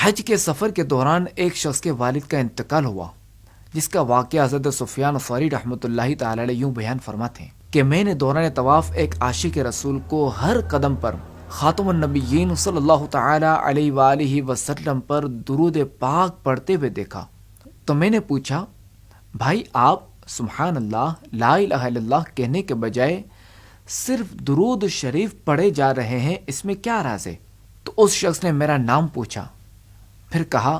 حج کے سفر کے دوران ایک شخص کے والد کا انتقال ہوا، جس کا واقعہ حضرت سفیان ثوری رحمۃ اللہ تعالی علیہ یوں بیان فرماتے ہیں کہ میں نے دوران طواف ایک عاشق رسول کو ہر قدم پر خاتم النبیین صلی اللہ تعالی علیہ وآلہ وسلم پر درود پاک پڑھتے ہوئے دیکھا، تو میں نے پوچھا، بھائی آپ سبحان اللہ لا الہ الا اللہ کہنے کے بجائے صرف درود شریف پڑھے جا رہے ہیں، اس میں کیا راز ہے؟ تو اس شخص نے میرا نام پوچھا، پھر کہا،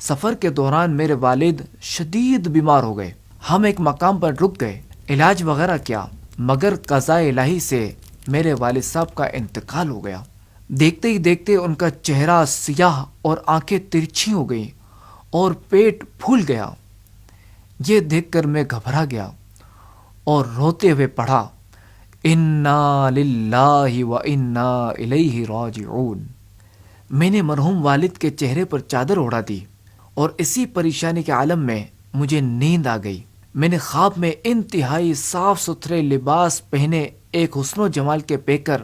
سفر کے دوران میرے والد شدید بیمار ہو گئے، ہم ایک مقام پر رک گئے، علاج وغیرہ کیا، مگر قضاء الہی سے میرے والد صاحب کا انتقال ہو گیا۔ دیکھتے ہی دیکھتے ان کا چہرہ سیاہ اور آنکھیں ترچھی ہو گئیں اور پیٹ پھول گیا۔ یہ دیکھ کر میں گھبرا گیا اور روتے ہوئے پڑھا، انا للہ و انا الیہ راجعون۔ میں نے مرحوم والد کے چہرے پر چادر اوڑھا دی اور اسی پریشانی کے عالم میں مجھے نیند آ گئی۔ میں نے خواب میں انتہائی صاف ستھرے لباس پہنے ایک حسن و جمال کے پیکر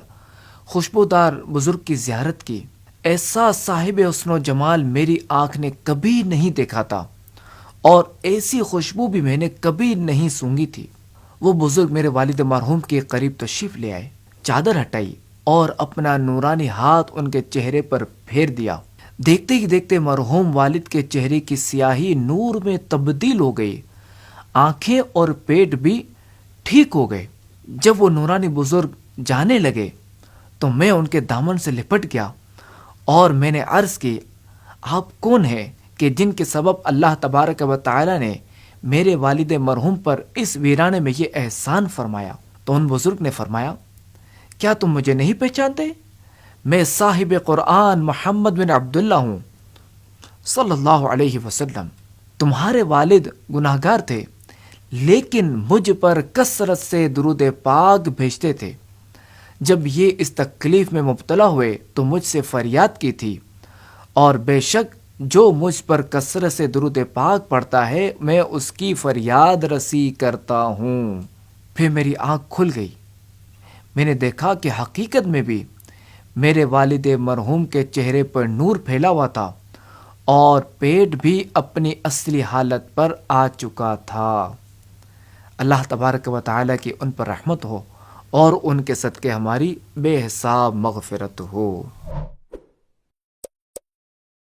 خوشبودار بزرگ کی زیارت کی۔ ایسا صاحب حسن و جمال میری آنکھ نے کبھی نہیں دیکھا تھا اور ایسی خوشبو بھی میں نے کبھی نہیں سونگھی تھی۔ وہ بزرگ میرے والد مرحوم کے قریب تشریف لے آئے، چادر ہٹائی اور اپنا نورانی ہاتھ ان کے چہرے پر پھیر دیا۔ دیکھتے ہی دیکھتے مرحوم والد کے چہرے کی سیاہی نور میں تبدیل ہو گئی، آنکھیں اور پیٹ بھی ٹھیک ہو گئے۔ جب وہ نورانی بزرگ جانے لگے تو میں ان کے دامن سے لپٹ گیا اور میں نے عرض کی، آپ کون ہیں کہ جن کے سبب اللہ تبارک و تعالی نے میرے والد مرحوم پر اس ویرانے میں یہ احسان فرمایا؟ تو ان بزرگ نے فرمایا، کیا تم مجھے نہیں پہچانتے؟ میں صاحب قرآن محمد بن عبداللہ ہوں صلی اللہ علیہ وسلم۔ تمہارے والد گناہگار تھے لیکن مجھ پر کثرت سے درود پاک بھیجتے تھے۔ جب یہ اس تکلیف میں مبتلا ہوئے تو مجھ سے فریاد کی تھی، اور بے شک جو مجھ پر کثرت سے درود پاک پڑتا ہے میں اس کی فریاد رسی کرتا ہوں۔ پھر میری آنکھ کھل گئی، میں نے دیکھا کہ حقیقت میں بھی میرے والد مرحوم کے چہرے پر نور پھیلا ہوا تھا اور پیٹ بھی اپنی اصلی حالت پر آ چکا تھا۔ اللہ تبارک و تعالیٰ کی ان پر رحمت ہو اور ان کے صدقے ہماری بے حساب مغفرت ہو۔